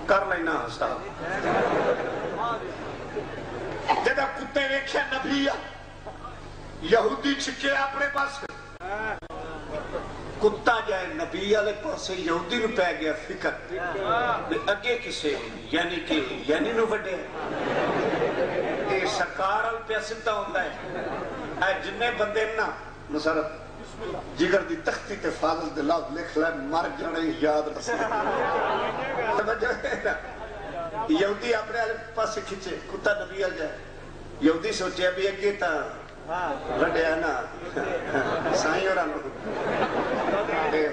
کر لینا حساب جدہ کتے ویکھیا نبی یہودی چھکے اپنے پاس کتا جائے نبی علیہ پاسے یہودی نو پہ گیا فکر اگے کسے یعنی نو بڑے اے سرکار ال پیاسدہ ہوتا ہے اے جنہیں بندے نا مسارت جگر دی تختی تے فاضل دے لفظ لکھ لائے مر جانے یاد رسے سمجھو ہے نا یہودی اپنے علیہ پاسے کھچے کتا نبی آ جائے یہودی سوچے ابھی اگے تا لڑے آنا سائیں اور آنگو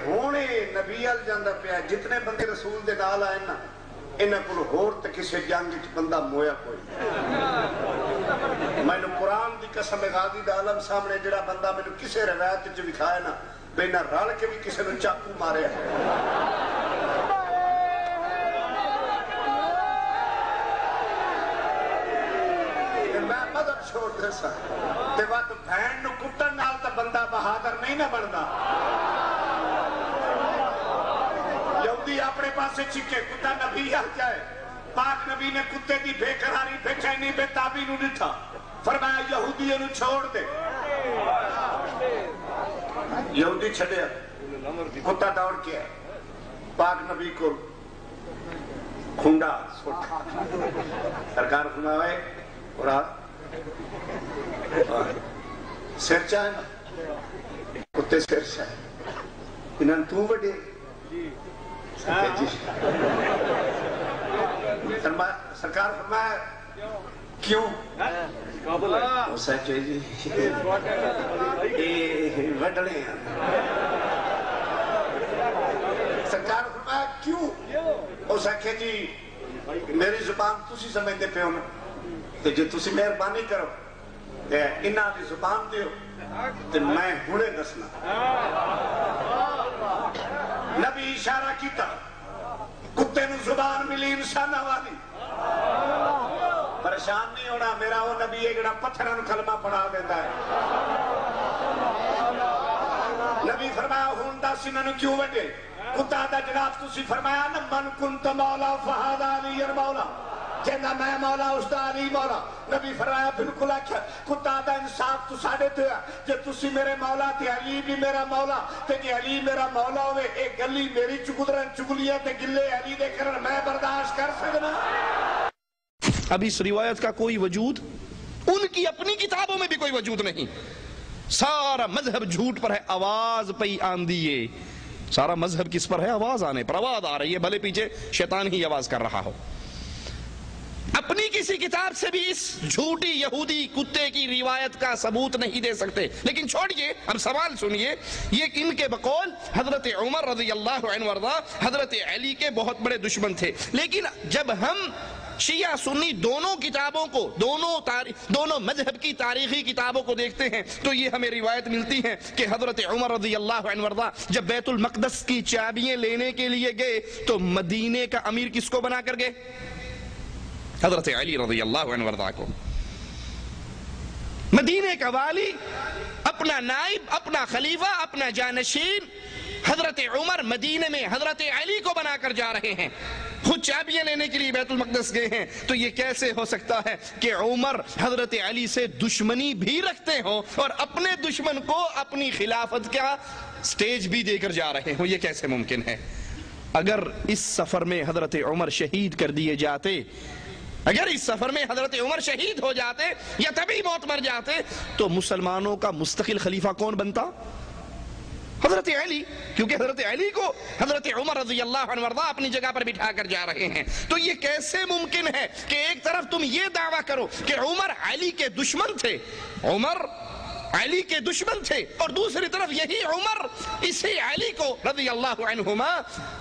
ہونے نبی آل جاندہ پیا جتنے بندے رسول دے نال آئے نا انہیں کل ہور تے کسے جنگ بندہ مویا کوئی میں نے قرآن دی قسم غازی دا عالم سامنے جڑا بندہ میں نے کسے روایت جو دکھایا نا بینا رال کے بھی کسے نے چاکو مارے ہیں میں مدد چھوڑ دے سا تے وقت بھین نو کٹن نال تا بندہ بہادر نہیں نہ بندہ یہودی اپنے پاس سے چکے کتا نبی آ جائے پاک نبی نے کتے دی بے قراری بے چینی بے تابی نو نٹھا فرمایا یہودی انو چھوڑ دے یہودی چھڑے کتا دوڑ کے پاک نبی کو کھنڈا سوٹا سرکار فرمائے اور سر چاہے نا کتے سر چاہے انہاں تو بڑے سرکار فرمایا کیوں اسے چاہیے وڈڑے ہیں سرکار فرمایا کیوں اسے کہے جی میری زبان تسی سمجھتے پہ ہونا تو جو تسی مہربانی کرو انہاں دی زبان دیو تو میں ہونے دسنا نبی اشارہ کیتا کتے نو زبان ملی انسانہ والی پریشان نہیں ہونا میرا وہ نبی ایک پتھران کلمہ پڑھا دیتا ہے نبی فرمایا ہوندا سنن کیوں وڈے کتا دا جناب تسی فرمایا نا من کنت مولا فہذا علی مولا جنہ میں مولا اس دا علی مولا نبی فرمایا بالکل آکھا کتا دا انصاف تو ساڑے تو ہے جے تسی میرے مولا تے علی بھی میرا مولا تے جے علی میرا مولا ہوئے ایک گلی میری چکدرن چگلیاں تے گلے علی دے کرن میں برداشت کر سکنا اب اس روایت کا کوئی وجود ان کی اپنی کتابوں میں بھی کوئی وجود نہیں سارا مذہب جھوٹ پر ہے آواز پہ آندیے سارا مذہب کس پر ہے آواز آنے پر آواز آ رہی ہے بھلے پیچھے شیطان ہی آواز کر رہا ہو اپنی کسی کتاب سے بھی اس جھوٹی یہودی کتے کی روایت کا ثبوت نہیں دے سکتے لیکن چھوڑیے اب سوال سنیے یہ ان کے بقول حضرت عمر رضی اللہ عنہ وارضا حضرت علی کے بہت بڑے دشمن تھے لیکن جب ہم شیعہ سنی دونوں کتابوں کو دونوں مذہب کی تاریخی کتابوں کو دیکھتے ہیں تو یہ ہمیں روایت ملتی ہے کہ حضرت عمر رضی اللہ عنہ وارضا جب بیت المقدس کی چابیاں لینے کے لیے گئے تو مدینے کا امیر کس کو بنا کر گئے حضرت علی رضی اللہ عنہ وارضا کو مدینے کا والی اپنا نائب اپنا خلیفہ اپنا جانشین حضرت عمر مدینے میں حضرت علی کو بنا کر جا رہے ہیں خود چابیاں لینے کے لیے بیت المقدس گئے ہیں تو یہ کیسے ہو سکتا ہے کہ عمر حضرت علی سے دشمنی بھی رکھتے ہوں اور اپنے دشمن کو اپنی خلافت کا سٹیج بھی دے کر جا رہے ہوں یہ کیسے ممکن ہے اگر اس سفر میں حضرت عمر شہید کر دیے جاتے اگر اس سفر میں حضرت عمر شہید ہو جاتے یا تبھی موت مر جاتے تو مسلمانوں کا مستقل خلیفہ کون بنتا حضرت علی کیونکہ حضرت علی کو حضرت عمر رضی اللہ عنہ وارضا اپنی جگہ پر بٹھا کر جا رہے ہیں تو یہ کیسے ممکن ہے کہ ایک طرف تم یہ دعویٰ کرو کہ عمر علی کے دشمن تھے عمر علی کے دشمن تھے اور دوسری طرف یہی عمر اسی علی کو رضی اللہ عنہما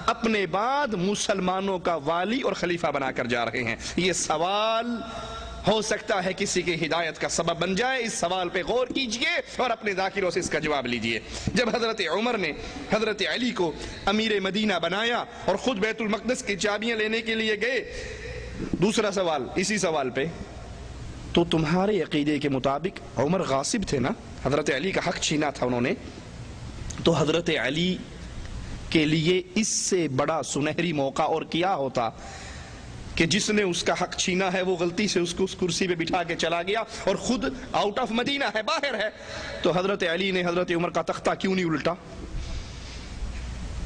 اپنے بعد مسلمانوں کا والی اور خلیفہ بنا کر جا رہے ہیں یہ سوال ہو سکتا ہے کسی کی ہدایت کا سبب بن جائے اس سوال پہ غور کیجئے اور اپنے ذاکروں سے اس کا جواب لیجئے جب حضرت عمر نے حضرت علی کو امیر مدینہ بنایا اور خود بیت المقدس کی چابیاں لینے کے لیے گئے دوسرا سوال اسی سوال پہ تو تمہارے عقیدے کے مطابق عمر غاصب تھے نا حضرت علی کا حق چھینا تھا انہوں نے تو حضرت علی کے لیے اس سے بڑا سنہری موقع اور کیا ہوتا کہ جس نے اس کا حق چھینا ہے وہ غلطی سے اس کو اس کرسی پہ بٹھا کے چلا گیا اور خود آؤٹ آف مدینہ ہے، باہر ہے، تو حضرت علی نے حضرت عمر کا تختہ کیوں نہیں الٹا؟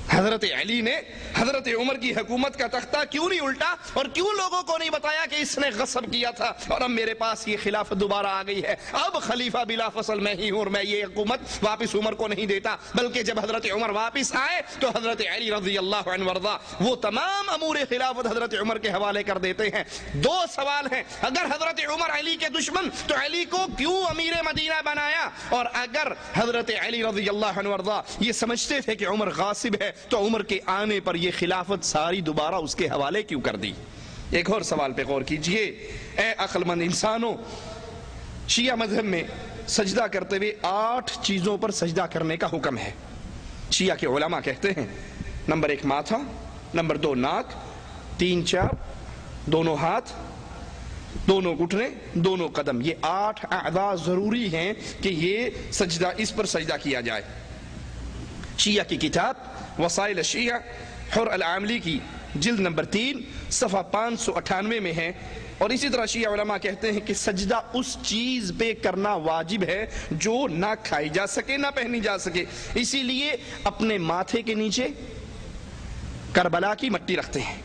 حضرت علی نے حضرت عمر کی حکومت کا تختہ کیوں نہیں الٹا اور کیوں لوگوں کو نہیں بتایا کہ اس نے غصب کیا تھا اور اب میرے پاس یہ خلافت دوبارہ آ گئی ہے، اب خلیفہ بلا فصل میں ہی ہوں اور میں یہ حکومت واپس عمر کو نہیں دیتا؟ بلکہ جب حضرت عمر واپس آئے تو حضرت علی رضی اللہ عنہ وارضا وہ تمام امور خلافت حضرت عمر کے حوالے کر دیتے ہیں۔ دو سوال ہیں، اگر حضرت عمر علی کے دشمن تو علی کو کیوں امیر مدینہ بنایا، اور اگر حضرت علی رضی اللہ عنہ وارضا یہ سمجھتے تھے کہ عمر غاصب ہے تو عمر کے آنے پر یہ خلافت ساری دوبارہ اس کے حوالے کیوں کر دی؟ ایک اور سوال پہ غور کیجئے، اے عقل مند انسانوں، شیعہ مذہب میں سجدہ کرتے ہوئے 8 چیزوں پر سجدہ کرنے کا حکم ہے۔ شیعہ کے علماء کہتے ہیں نمبر 1 ماتھا، نمبر 2 ناک، 3 4 دونوں ہاتھ، دونوں گھٹنے، دونوں قدم، یہ 8 اعضاء ضروری ہیں کہ یہ سجدہ، اس پر سجدہ کیا جائے۔ شیعہ کی کتاب وسائل الشیعہ حر العاملی کی جلد نمبر 3 صفحہ 598 میں ہے، اور اسی طرح شیعہ علماء کہتے ہیں کہ سجدہ اس چیز پہ کرنا واجب ہے جو نہ کھائی جا سکے نہ پہنی جا سکے، اسی لیے اپنے ماتھے کے نیچے کربلا کی مٹی رکھتے ہیں۔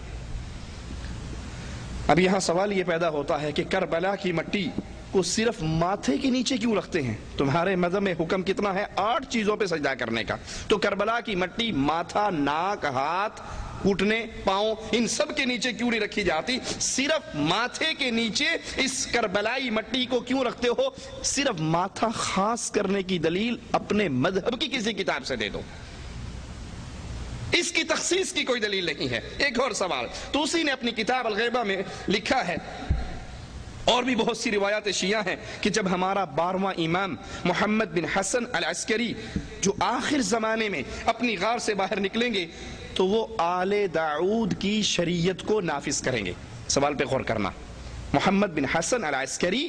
اب یہاں سوال یہ پیدا ہوتا ہے کہ کربلا کی مٹی کو صرف ماتھے کے نیچے کیوں رکھتے ہیں؟ تمہارے مذہب میں حکم کتنا ہے؟ 8 چیزوں پہ سجدہ کرنے کا، تو کربلا کی مٹی ماتھا، ناک، ہاتھ، گھٹنے، پاؤں، ان سب کے نیچے کیوں نہیں رکھی جاتی؟ صرف ماتھے کے نیچے اس کربلائی مٹی کو کیوں رکھتے ہو؟ صرف ماتھا خاص کرنے کی دلیل اپنے مذہب کی کسی کتاب سے دے دو، اس کی تخصیص کی کوئی دلیل نہیں ہے۔ ایک اور سوال، تو اسی نے اپنی کتاب الغیبہ میں لکھا ہے، اور بھی بہت سی روایات شیعہ ہیں، کہ جب ہمارا 12واں امام محمد بن حسن العسکری جو آخر زمانے میں اپنی غار سے باہر نکلیں گے تو وہ آل داؤد کی شریعت کو نافذ کریں گے۔ سوال پہ غور کرنا، محمد بن حسن العسکری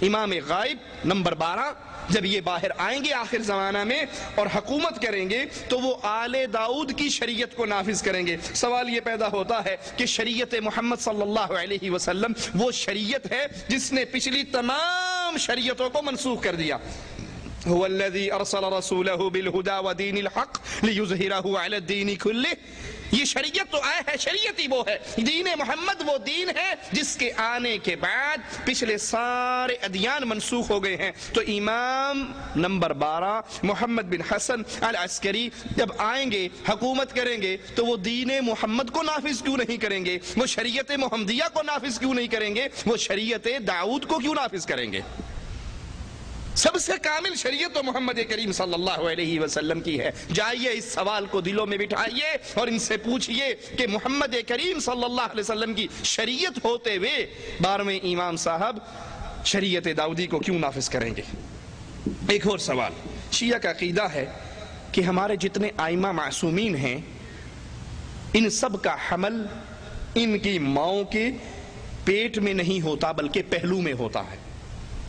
امام غائب نمبر 12 جب یہ باہر آئیں گے آخر زمانہ میں اور حکومت کریں گے تو وہ آل داؤد کی شریعت کو نافذ کریں گے۔ سوال یہ پیدا ہوتا ہے کہ شریعت محمد صلی اللہ علیہ وسلم وہ شریعت ہے جس نے پچھلی تمام شریعتوں کو منسوخ کر دیا۔ هو الذي ارسل رسوله بالهدى ودين الحق ليظهره على الدين كله، یہ شریعت تو آئے ہے، شریعت ہی وہ ہے، دین محمد وہ دین ہے جس کے آنے کے بعد پچھلے سارے ادیان منسوخ ہو گئے ہیں۔ تو امام نمبر 12 محمد بن حسن العسکری جب آئیں گے حکومت کریں گے تو وہ دین محمد کو نافذ کیوں نہیں کریں گے؟ وہ شریعت محمدیہ کو نافذ کیوں نہیں کریں گے؟ وہ شریعت داؤد کو کیوں نافذ کریں گے؟ سب سے کامل شریعت تو محمد کریم صلی اللہ علیہ وسلم کی ہے۔ جائیے اس سوال کو دلوں میں بٹھائیے اور ان سے پوچھئے کہ محمد کریم صلی اللہ علیہ وسلم کی شریعت ہوتے ہوئے 12ویں امام صاحب شریعت داؤدی کو کیوں نافذ کریں گے؟ ایک اور سوال، شیعہ کا عقیدہ ہے کہ ہمارے جتنے ائمہ معصومین ہیں ان سب کا حمل ان کی ماؤں کے پیٹ میں نہیں ہوتا بلکہ پہلو میں ہوتا ہے۔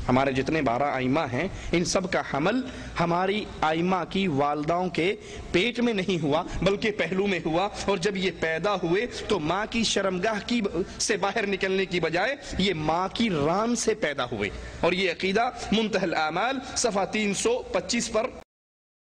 ہمارے جتنے 12 ائمہ ہیں ان سب کا حمل ہماری ائمہ کی والداؤں کے پیٹ میں نہیں ہوا بلکہ پہلو میں ہوا، اور جب یہ پیدا ہوئے تو ماں کی شرمگاہ کی سے باہر نکلنے کی بجائے یہ ماں کی ران سے پیدا ہوئے، اور یہ عقیدہ منتہی الاعمال صفحہ 325 پر